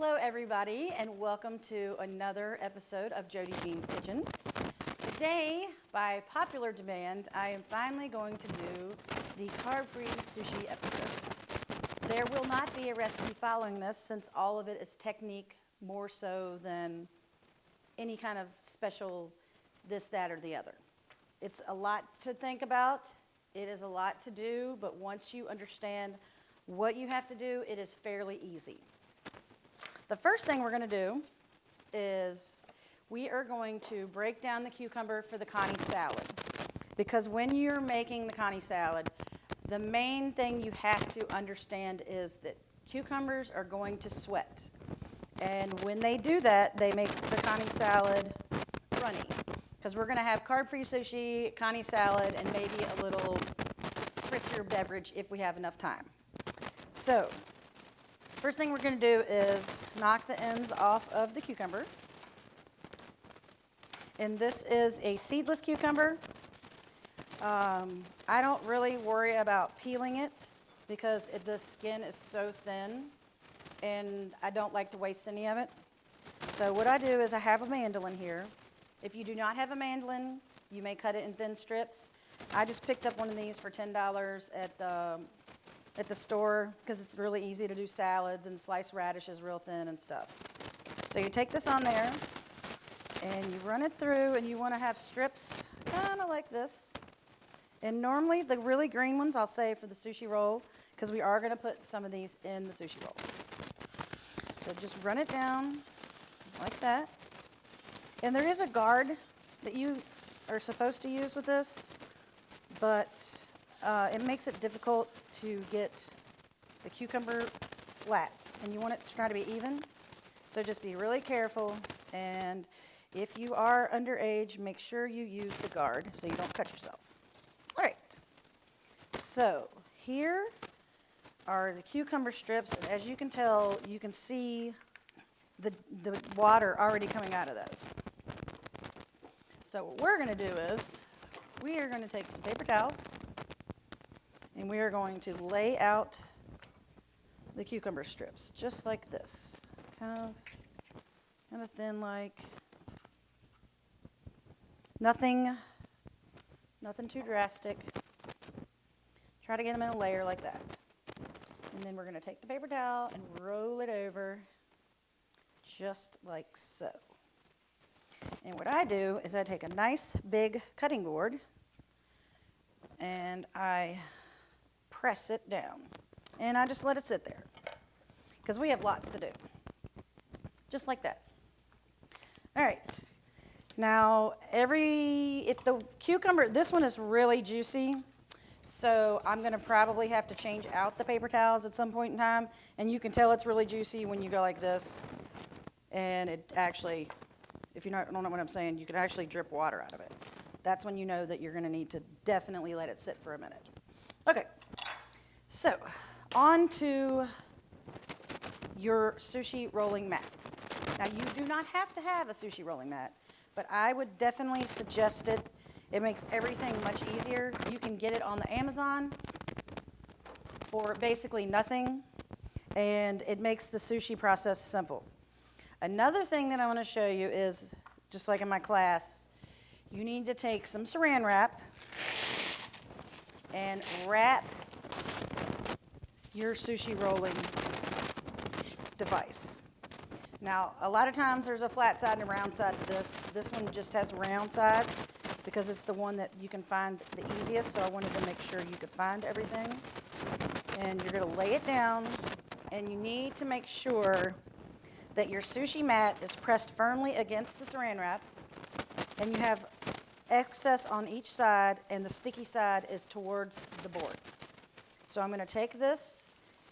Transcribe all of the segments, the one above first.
Hello everybody and welcome to another episode of Jody Jean's Kitchen. Today, by popular demand, I am finally going to do the carb-free sushi episode. There will not be a recipe following this since all of it is technique more so than any kind of special this, that, or the other. It's a lot to think about. It is a lot to do, but once you understand what you have to do, it is fairly easy. The first thing we're going to do is we are going to break down the cucumber for the Connie salad. Because when you're making the Connie salad, the main thing you have to understand is that cucumbers are going to sweat. And when they do that, they make the Connie salad runny. Because we're going to have carb-free sushi, Connie salad, and maybe a little spritzer beverage if we have enough time. So, first thing we're going to do is knock the ends off of the cucumber. And this is a seedless cucumber. I don't really worry about peeling it because the skin is so thin and I don't like to waste any of it. So what I do is I have a mandolin here. If you do not have a mandolin, you may cut it in thin strips. I just picked up one of these for $10 at the store because it's really easy to do salads and slice radishes real thin and stuff. So you take this on there and you run it through and you want to have strips kind of like this. And normally the really green ones I'll save for the sushi roll because we are going to put some of these in the sushi roll. So just run it down like that. And there is a guard that you are supposed to use with this, but it makes it difficult to get the cucumber flat, and you want it to try to be even. So just be really careful, and if you are underage, make sure you use the guard so you don't cut yourself. All right, so here are the cucumber strips, and as you can tell, you can see the water already coming out of those. So what we're going to do is we are going to take some paper towels and we are going to lay out the cucumber strips just like this, kind of thin, like nothing too drastic. Try to get them in a layer like that. And then we're going to take the paper towel and roll it over just like so. And what I do is I take a nice big cutting board and I press it down. And I just let it sit there because we have lots to do. Just like that. All right. Now, if the cucumber, this one is really juicy, so I'm going to probably have to change out the paper towels at some point in time. And you can tell it's really juicy when you go like this. And it actually, if you don't know what I'm saying, you can actually drip water out of it. That's when you know that you're going to need to definitely let it sit for a minute. Okay, so on to your sushi rolling mat. Now, you do not have to have a sushi rolling mat, but I would definitely suggest it. It makes everything much easier. You can get it on the Amazon for basically nothing, and it makes the sushi process simple. Another thing that I want to show you is, just like in my class, you need to take some saran wrap and wrap your sushi rolling device. Now, a lot of times there's a flat side and a round side to this. This one just has round sides because it's the one that you can find the easiest, so I wanted to make sure you could find everything. And you're going to lay it down, and you need to make sure that your sushi mat is pressed firmly against the saran wrap, and you have excess on each side, and the sticky side is towards the board. So I'm going to take this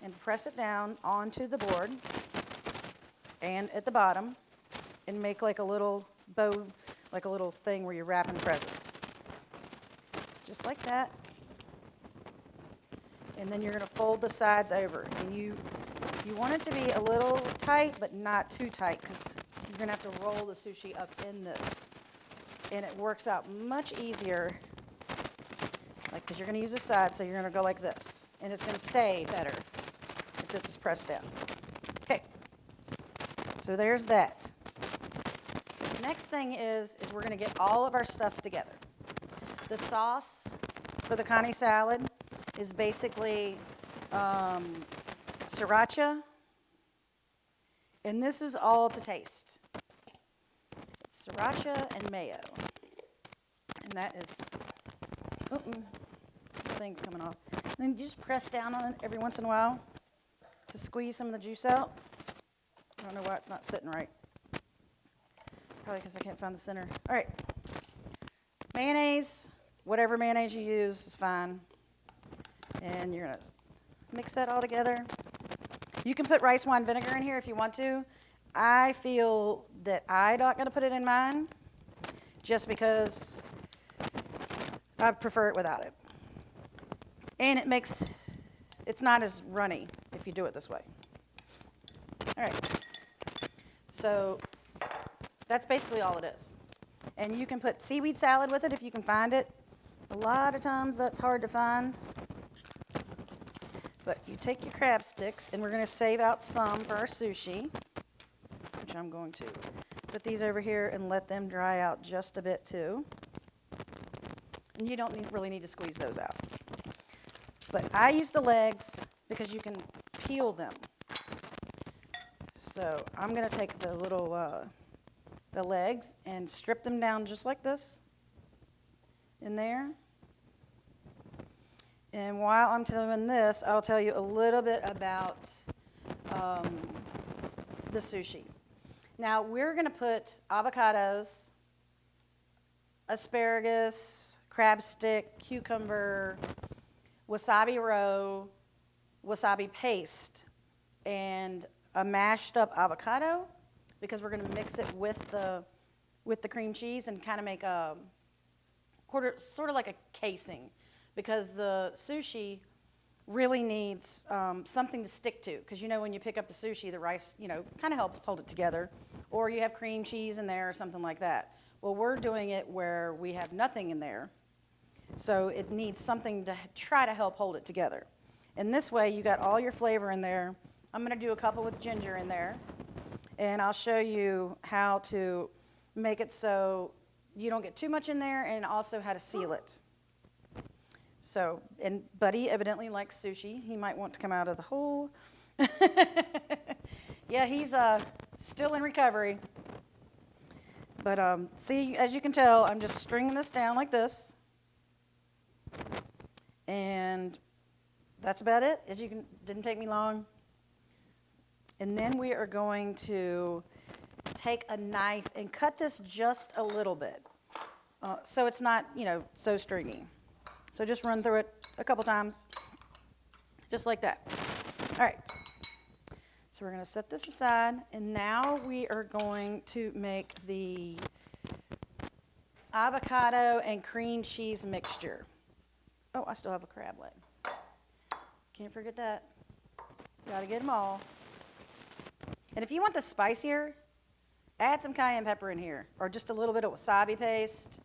and press it down onto the board and at the bottom and make like a little bow, like a little thing where you're wrapping presents. Just like that. And then you're going to fold the sides over. And you want it to be a little tight, but not too tight, because you're going to have to roll the sushi up in this. And it works out much easier, like, because you're going to use the side, so you're going to go like this. And it's going to stay better if this is pressed down. Okay. So there's that. Next thing is we're going to get all of our stuff together. The sauce for the Connie salad is basically sriracha, and this is all to taste. It's sriracha and mayo, and that is, thing's coming off. And then you just press down on it every once in a while to squeeze some of the juice out. I don't know why it's not sitting right. Probably because I can't find the center. All right. Mayonnaise, whatever mayonnaise you use is fine. And you're going to mix that all together. You can put rice wine vinegar in here if you want to. I feel that I'm not going to put it in mine just because I prefer it without it. And it's not as runny if you do it this way. All right. So that's basically all it is. And you can put seaweed salad with it if you can find it. A lot of times that's hard to find. But you take your crab sticks, and we're going to save out some for our sushi, which I'm going to put these over here and let them dry out just a bit too. And you don't really need to squeeze those out. But I use the legs because you can peel them. So I'm going to take the little the legs and strip them down just like this in there. And while I'm doing this, I'll tell you a little bit about the sushi. Now we're going to put avocados, asparagus, crab stick, cucumber, wasabi roe, wasabi paste, and a mashed up avocado, because we're going to mix it with the cream cheese and kind of make a sort of like a casing, because the sushi really needs something to stick to, because when you pick up the sushi, the rice kind of helps hold it together, or you have cream cheese in there or something like that. Well, we're doing it where we have nothing in there, so it needs something to try to help hold it together. And this way you got all your flavor in there. I'm going to do a couple with ginger in there, and I'll show you how to make it so you don't get too much in there, and also how to seal it. So, and Buddy evidently likes sushi. He might want to come out of the hole. Yeah, he's still in recovery. But see, as you can tell, I'm just stringing this down like this. And that's about it. Didn't take me long. And then we are going to take a knife and cut this just a little bit, so it's not, so stringy. So just run through it a couple times, just like that. All right. So we're going to set this aside, and now we are going to make the avocado and cream cheese mixture. Oh, I still have a crab leg. Can't forget that. Got to get them all. And if you want the spicier, add some cayenne pepper in here, or just a little bit of wasabi paste.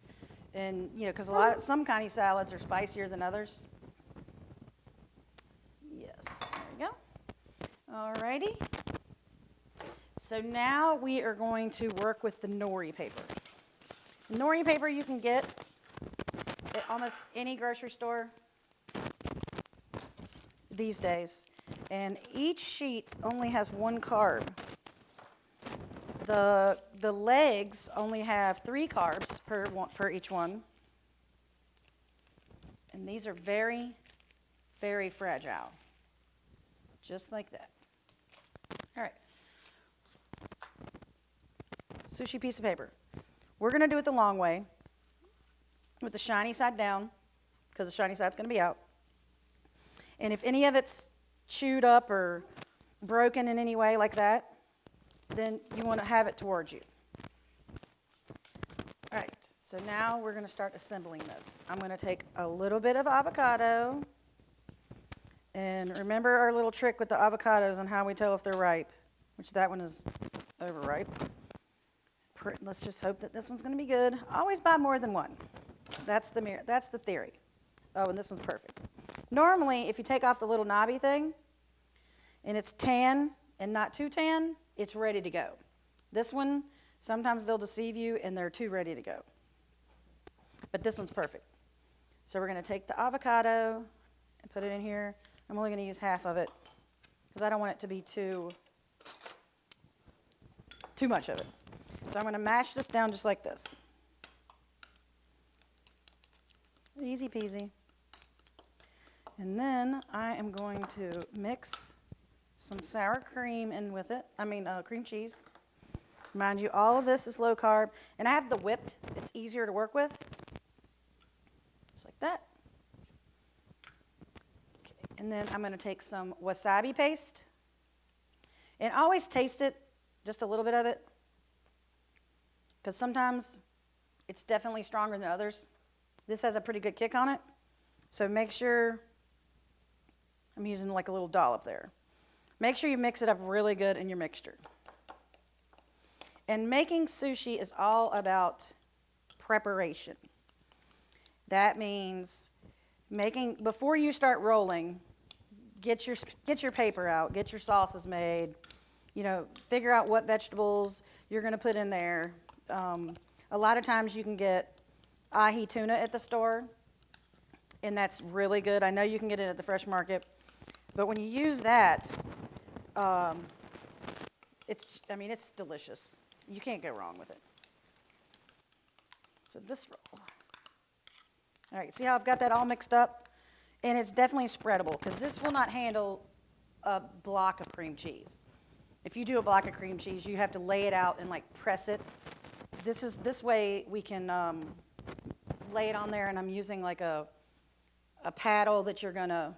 And because some Connie salads are spicier than others. Yes, there we go. All righty. So now we are going to work with the nori paper. Nori paper you can get at almost any grocery store these days. And each sheet only has one carb. The legs only have 3 carbs per each one. And these are very, very fragile. Just like that. All right. Sushi piece of paper. We're going to do it the long way, with the shiny side down, because the shiny side's going to be out. And if any of it's chewed up or broken in any way like that, then you want to have it towards you. All right, so now we're going to start assembling this. I'm going to take a little bit of avocado, and remember our little trick with the avocados and how we tell if they're ripe, which that one is overripe. Let's just hope that this one's going to be good. Always buy more than one. That's the theory. Oh, and this one's perfect. Normally, if you take off the little knobby thing, and it's tan and not too tan, it's ready to go. This one, sometimes they'll deceive you and they're too ready to go. But this one's perfect. So we're going to take the avocado and put it in here. I'm only going to use half of it because I don't want it to be too much of it. So I'm going to mash this down just like this. Easy peasy. And then I am going to mix some sour cream in with it. Cream cheese. Mind you, all of this is low carb. And I have the whipped. It's easier to work with. Just like that. Okay. And then I'm going to take some wasabi paste. And always taste it, just a little bit of it. Because sometimes it's definitely stronger than others. This has a pretty good kick on it. So make sure, I'm using like a little dollop there. Make sure you mix it up really good in your mixture. And making sushi is all about preparation. That means before you start rolling, get your paper out, get your sauces made, figure out what vegetables you're going to put in there. A lot of times you can get ahi tuna at the store, and that's really good. I know you can get it at the fresh market, but when you use that, it's delicious. You can't go wrong with it. So this roll. All right, see how I've got that all mixed up? And it's definitely spreadable because this will not handle a block of cream cheese. If you do a block of cream cheese, you have to lay it out and press it. This way we can lay it on there, and I'm using like a paddle that you're gonna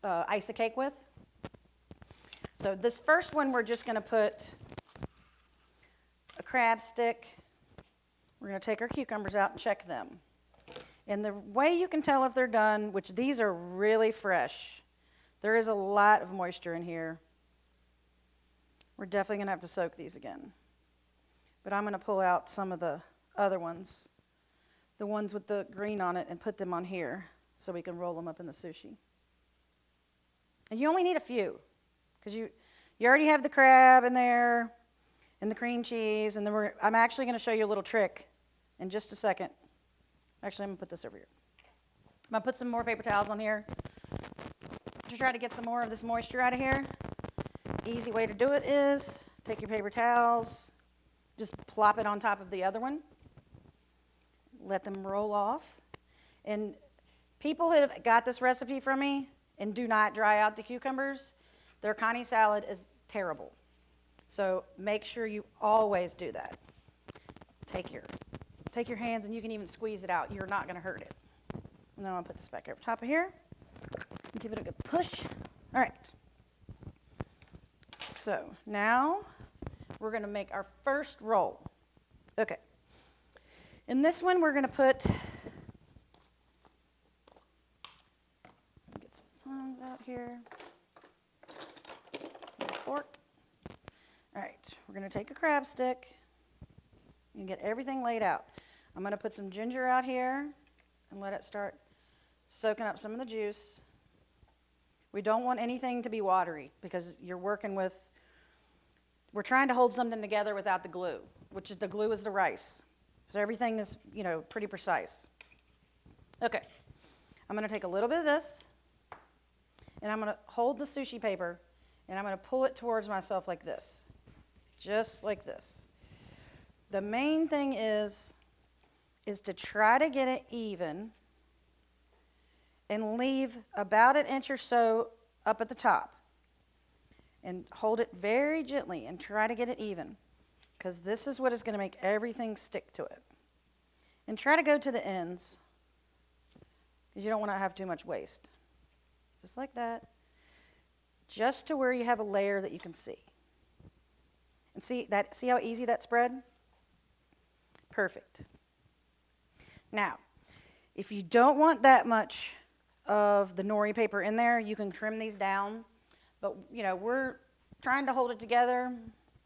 ice a cake with. So this first one, we're just gonna put a crab stick. We're gonna take our cucumbers out and check them. And the way you can tell if they're done, which these are really fresh, there is a lot of moisture in here. We're definitely gonna have to soak these again. But I'm gonna pull out some of the other ones, the ones with the green on it, and put them on here so we can roll them up in the sushi. And you only need a few, because you already have the crab in there and the cream cheese, and then I'm actually gonna show you a little trick in just a second. Actually, I'm gonna put this over here. I'm gonna put some more paper towels on here to try to get some more of this moisture out of here. Easy way to do it is take your paper towels, just plop it on top of the other one, let them roll off. And people who have got this recipe from me and do not dry out the cucumbers, their Kani salad is terrible. So make sure you always do that. Take your hands, and you can even squeeze it out. You're not going to hurt it. And then I'll put this back over top of here. Give it a good push. All right. So now we're going to make our first roll. Okay. In this one, we're going to put, get some tongs out here. A fork. All right. We're going to take a crab stick and get everything laid out. I'm going to put some ginger out here and let it start soaking up some of the juice. We don't want anything to be watery because we're trying to hold something together without the glue, which is the glue is the rice. So everything is, pretty precise. Okay. I'm going to take a little bit of this, and I'm going to hold the sushi paper, and I'm going to pull it towards myself like this, just like this. The main thing is to try to get it even and leave about an inch or so up at the top. And hold it very gently and try to get it even, because this is what is going to make everything stick to it. And try to go to the ends, because you don't want to have too much waste. Just like that. Just to where you have a layer that you can see. And see how easy that spread? Perfect. Now, if you don't want that much of the nori paper in there, you can trim these down. But, we're trying to hold it together,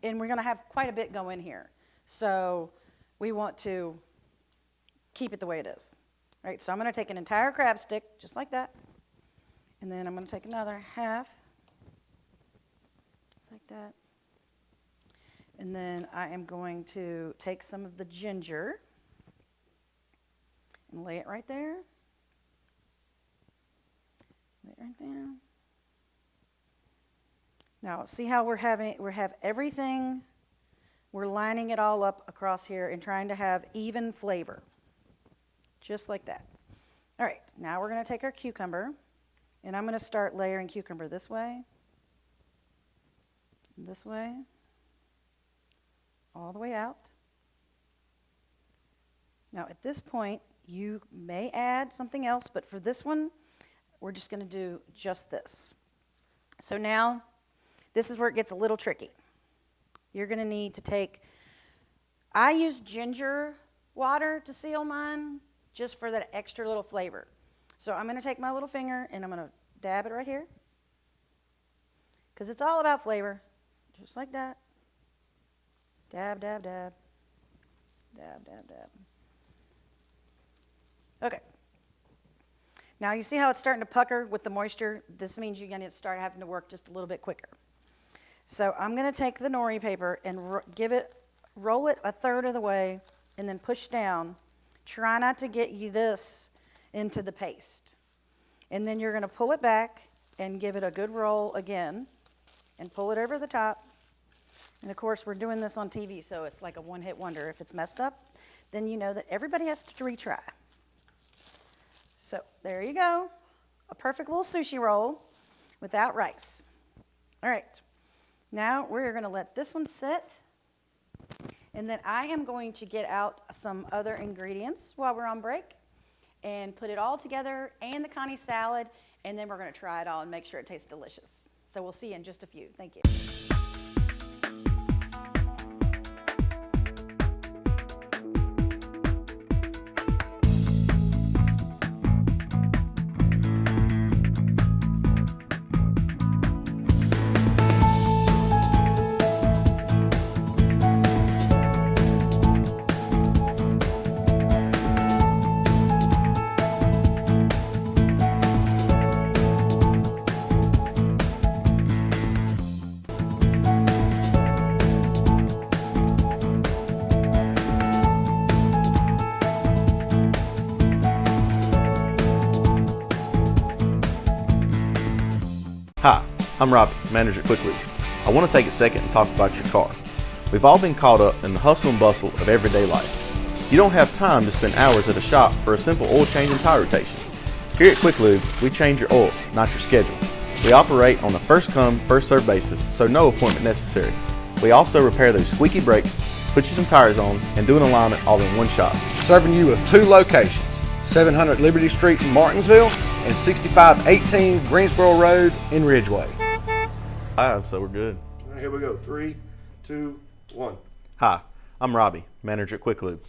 and we're going to have quite a bit go in here. So we want to keep it the way it is. All right, so I'm going to take an entire crab stick, just like that. And then I'm going to take another half, just like that. And then I am going to take some of the ginger and lay it right there. Lay it right there. Now, see how we have everything, we're lining it all up across here and trying to have even flavor. Just like that. All right, now we're going to take our cucumber, and I'm going to start layering cucumber this way, all the way out. Now, at this point, you may add something else, but for this one, we're just going to do just this. So now, this is where it gets a little tricky. You're going to need to take, I use ginger water to seal mine just for that extra little flavor. So I'm going to take my little finger and I'm going to dab it right here. Because it's all about flavor. Just like that. Dab, dab, dab. Dab, dab, dab. Okay. Now you see how it's starting to pucker with the moisture? This means you're going to start having to work just a little bit quicker. So I'm going to take the nori paper and roll it a third of the way and then push down. Try not to get you this into the paste. And then you're going to pull it back and give it a good roll again and pull it over the top. And of course, we're doing this on TV, so it's like a one-hit wonder. If it's messed up, then you know that everybody has to retry. So there you go. A perfect little sushi roll without rice. All right. Now we're going to let this one sit. And then I am going to get out some other ingredients while we're on break and put it all together and the Connie salad, and then we're going to try it all and make sure it tastes delicious. So we'll see you in just a few. Thank you. Hi, I'm Robbie, manager at Quick Lube. I want to take a second and talk about your car. We've all been caught up in the hustle and bustle of everyday life. You don't have time to spend hours at a shop for a simple oil change and tire rotation. Here at Quick Lube, we change your oil, not your schedule. We operate on a first-come, first-served basis, so no appointment necessary. We also repair those squeaky brakes, put you some tires on, and do an alignment all in one shop. Serving you with two locations, 700 Liberty Street in Martinsville and 6518 Greensboro Road in Ridgeway. So we're good. All right, here we go. 3, 2, 1. Hi, I'm Robbie, manager at Quick Lube.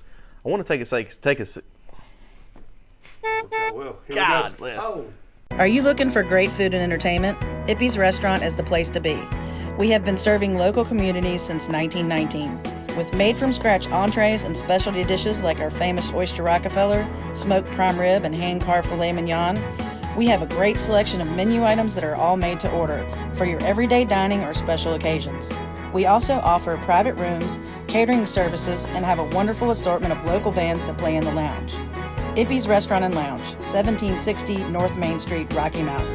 I want to take a Well, here God we go. bless. Oh. Are you looking for great food and entertainment? Ippy's Restaurant is the place to be. We have been serving local communities since 1919. With made-from-scratch entrees and specialty dishes like our famous Oyster Rockefeller, smoked prime rib, and hand-carved filet mignon, we have a great selection of menu items that are all made to order for your everyday dining or special occasions. We also offer private rooms, catering services, and have a wonderful assortment of local bands that play in the lounge. Ippy's Restaurant and Lounge, 1760 North Main Street, Rocky Mount.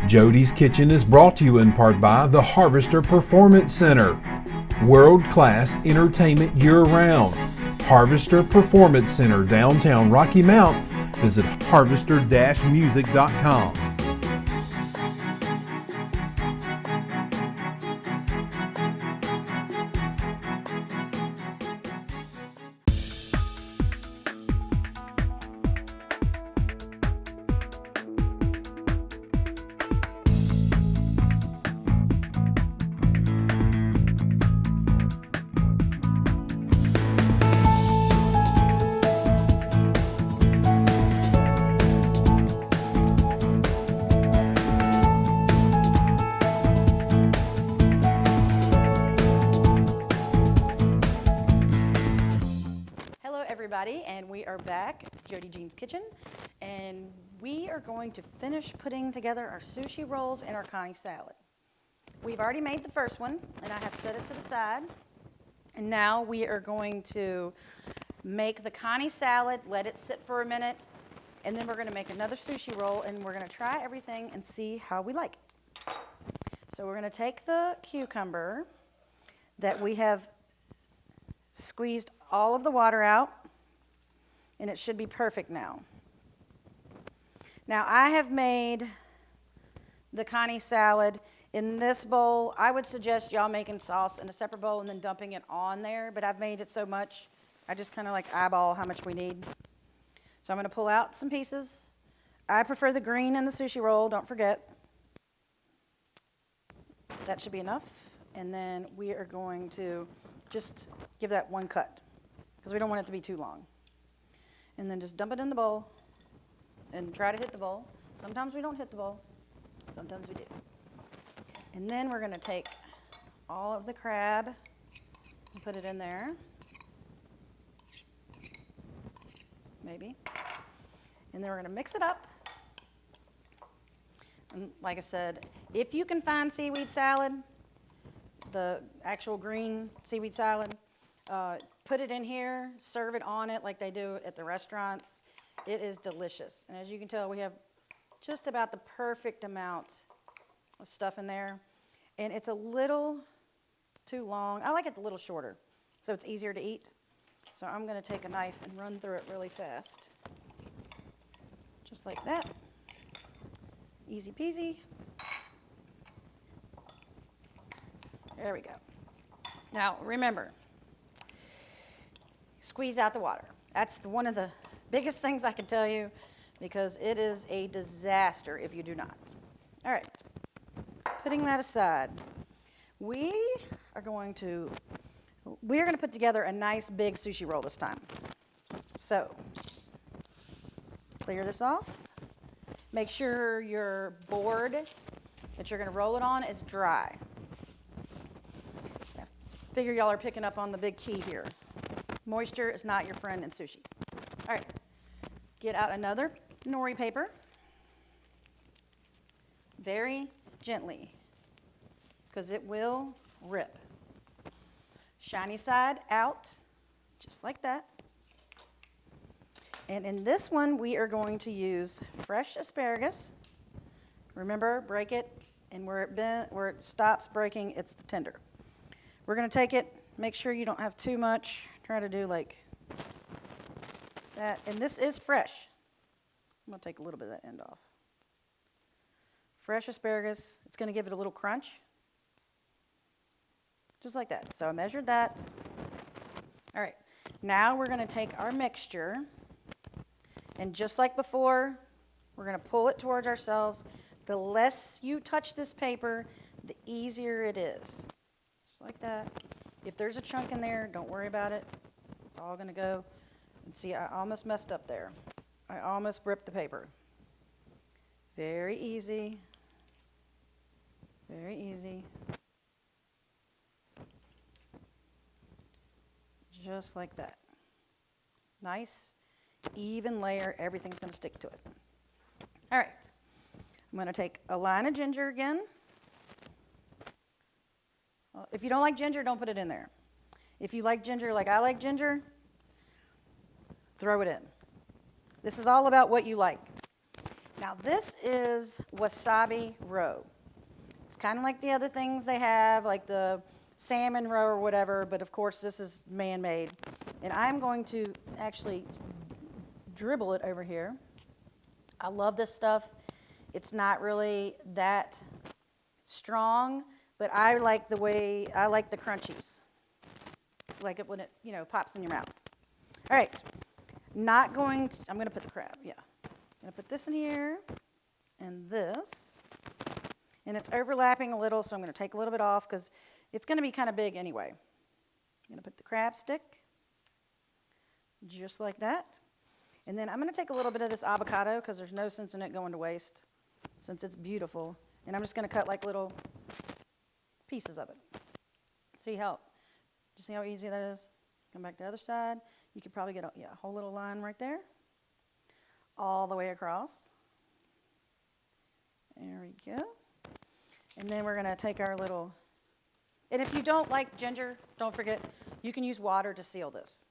Jody's Kitchen is brought to you in part by the Harvester Performance Center. World-class entertainment year-round. Harvester Performance Center, downtown Rocky Mount. Visit harvester-music.com. And we are back at Jody Jean's Kitchen, and we are going to finish putting together our sushi rolls and our Kani salad. we've already made the first one, and I have set it to the side. And now we are going to make the Connie salad, let it sit for a minute, and then we're going to make another sushi roll, and we're going to try everything and see how we like it. So we're going to take the cucumber that we have squeezed all of the water out, and it should be perfect now. Now I have made the Connie salad in this bowl. I would suggest y'all making sauce in a separate bowl and then dumping it on there, but I've made it so much, I just kind of like eyeball how much we need. So I'm going to pull out some pieces. I prefer the green in the sushi roll, don't forget. That should be enough. And then we are going to just give that one cut because we don't want it to be too long. And then just dump it in the bowl and try to hit the bowl. Sometimes we don't hit the bowl. Sometimes we do. And then we're going to take all of the crab and put it in there. Maybe. And then we're going to mix it up. And like I said, if you can find seaweed salad, the actual green seaweed salad, put it in here, serve it on it like they do at the restaurants. It is delicious. And as you can tell, we have just about the perfect amount of stuff in there. And it's a little too long. I like it a little shorter, so it's easier to eat. So I'm going to take a knife and run through it really fast. Just like that. Easy peasy. There we go. Now, remember, squeeze out the water. That's one of the biggest things I can tell you because it is a disaster if you do not. All right, putting that aside, we are going to put together a nice big sushi roll this time. So, clear this off. Make sure your board that you're going to roll it on is dry. I figure y'all are picking up on the big key here. Moisture is not your friend in sushi. All right, get out another nori paper. Very gently, because it will rip. Shiny side out, just like that. And in this one, we are going to use fresh asparagus. Remember, break it, and where it stops breaking, it's the tender. We're going to take it, make sure you don't have too much. Try to do like that. And this is fresh. I'm going to take a little bit of that end off. Fresh asparagus. It's going to give it a little crunch. Just like that. So I measured that. All right. Now we're going to take our mixture. And just like before, we're going to pull it towards ourselves. The less you touch this paper, the easier it is. Just like that. If there's a chunk in there, don't worry about it. It's all going to go. And see, I almost messed up there. I almost ripped the paper. Very easy. Very easy. Just like that. Nice, even layer. Everything's going to stick to it. All right. I'm going to take a line of ginger again. If you don't like ginger, don't put it in there. If you like ginger like I like ginger, throw it in. This is all about what you like. Now this is wasabi roe. It's kind of like the other things they have, like the salmon roe or whatever, but of course this is man-made. And I'm going to actually dribble it over here. I love this stuff. It's not really that strong, but I like the crunchies. Like it when it, pops in your mouth. All right. I'm going to put the crab, yeah. I'm going to put this in here and this. And it's overlapping a little, so I'm going to take a little bit off because it's going to be kind of big anyway. I'm going to put the crab stick just like that. And then I'm going to take a little bit of this avocado because there's no sense in it going to waste since it's beautiful. And I'm just going to cut like little pieces of it. See how easy that is? Come back to the other side. You could probably get a whole little line right there. All the way across. There we go. And then we're gonna take our little, and if you don't like ginger, don't forget, you can use water to seal this,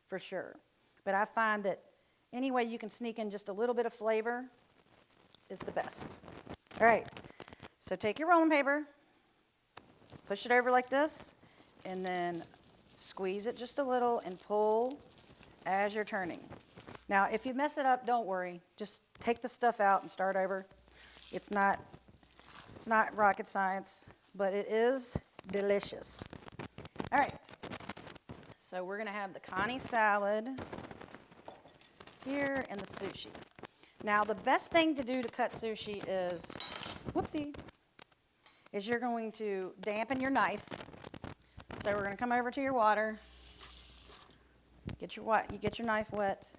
for sure. But I find that any way you can sneak in just a little bit of flavor is the best. All right, so take your rolling paper, push it over like this, and then squeeze it just a little and pull as you're turning. Now, if you mess it up, don't worry. Just take the stuff out and start over. It's not rocket science, but it is delicious. All right, so we're gonna have the Connie salad here and the sushi. Now, the best thing to do to cut sushi is, whoopsie, is you're going to dampen your knife. So we're gonna come over to your water, you get your knife wet,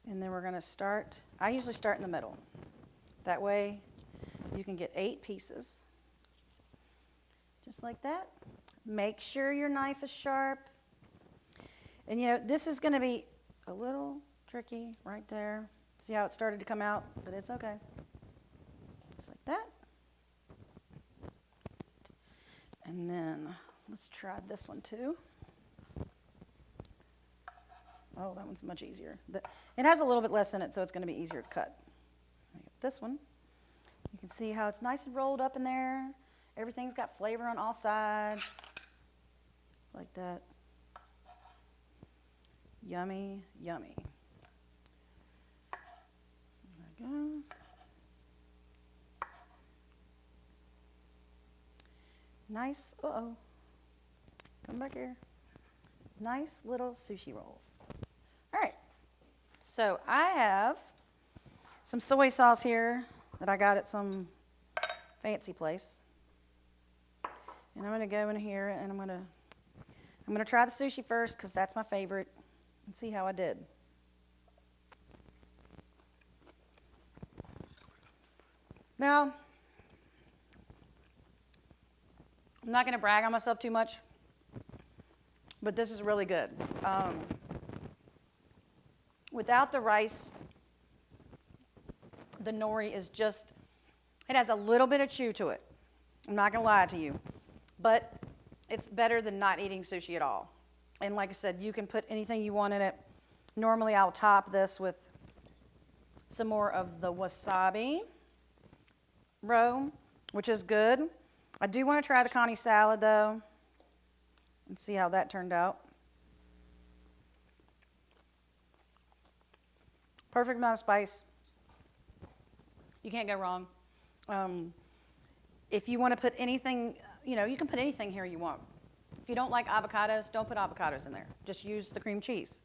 and then we're gonna start, I usually start in the middle. That way, you can get 8 pieces, just like that. Make sure your knife is sharp. And you know, this is gonna be a little tricky right there. See how it started to come out, but it's okay. Just like that. And then, let's try this one too. Oh, that one's much easier. It has a little bit less in it, so it's gonna be easier to cut. This one. You can see how it's nice and rolled up in there. Everything's got flavor on all sides. It's like that. Yummy, yummy. There we go. Nice, uh-oh. Come back here. Nice little sushi rolls. All right, so I have some soy sauce here that I got at some fancy place. And I'm gonna go in here and I'm gonna try the sushi first because that's my favorite and see how I did. Now, I'm not gonna brag on myself too much, but this is really good. Without the rice, the nori is just, it has a little bit of chew to it. I'm not gonna lie to you, but it's better than not eating sushi at all. And like I said, you can put anything you want in it. Normally I'll top this with some more of the wasabi roe, which is good. I do want to try the Connie salad though and see how that turned out. Perfect amount of spice. You can't go wrong. If you want to put anything, you know, you can put anything here you want. If you don't like avocados, don't put avocados in there. Just use the cream cheese.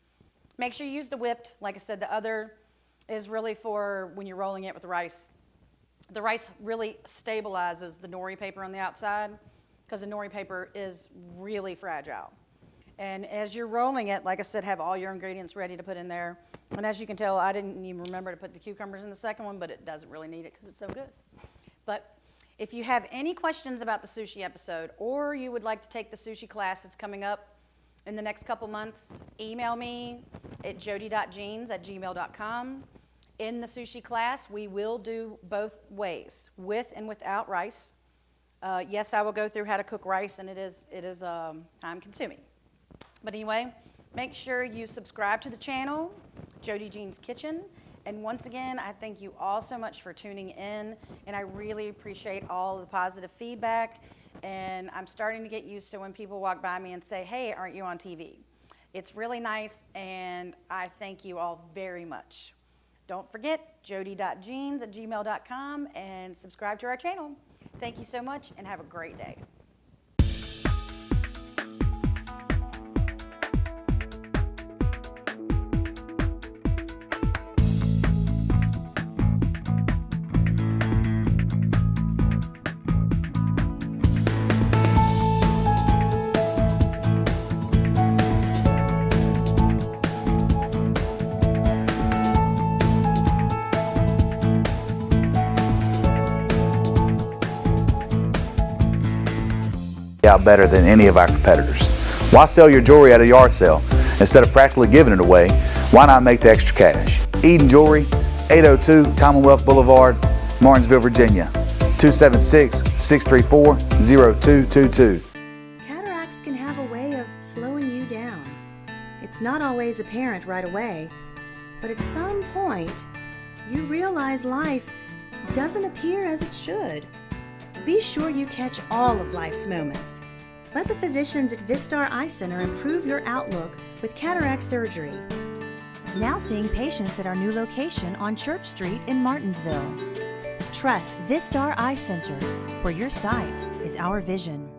Make sure you use the whipped. Like I said, the other is really for when you're rolling it with the rice. The rice really stabilizes the nori paper on the outside because the nori paper is really fragile. And as you're rolling it, like I said, have all your ingredients ready to put in there. And as you can tell, I didn't even remember to put the cucumbers in the second one, but it doesn't really need it because it's so good. But if you have any questions about the sushi episode, or you would like to take the sushi class that's coming up in the next couple months, email me at jody.jeans@gmail.com. In the sushi class, we will do both ways, with and without rice. Yes, I will go through how to cook rice, and it is time consuming. But anyway, make sure you subscribe to the channel, Jody Jean's Kitchen. And once again, I thank you all so much for tuning in, and I really appreciate all the positive feedback. And I'm starting to get used to when people walk by me and say, hey, aren't you on TV? It's really nice, and I thank you all very much. Don't forget, jody.jeans@gmail.com, and subscribe to our channel. Thank you so much, and have a great day. Out better than any of our competitors. Why sell your jewelry at a yard sale? Instead of practically giving it away, why not make the extra cash? Eden Jewelry, 802 Commonwealth Boulevard, Martinsville, Virginia. 276-634-0222. Cataracts can have a way of slowing you down. It's not always apparent right away, but at some point, you realize life doesn't appear as it should. Be sure you catch all of life's moments. Let the physicians at Vistar Eye Center improve your outlook with cataract surgery. Now seeing patients at our new location on Church Street in Martinsville. Trust Vistar Eye Center, where your sight is our vision.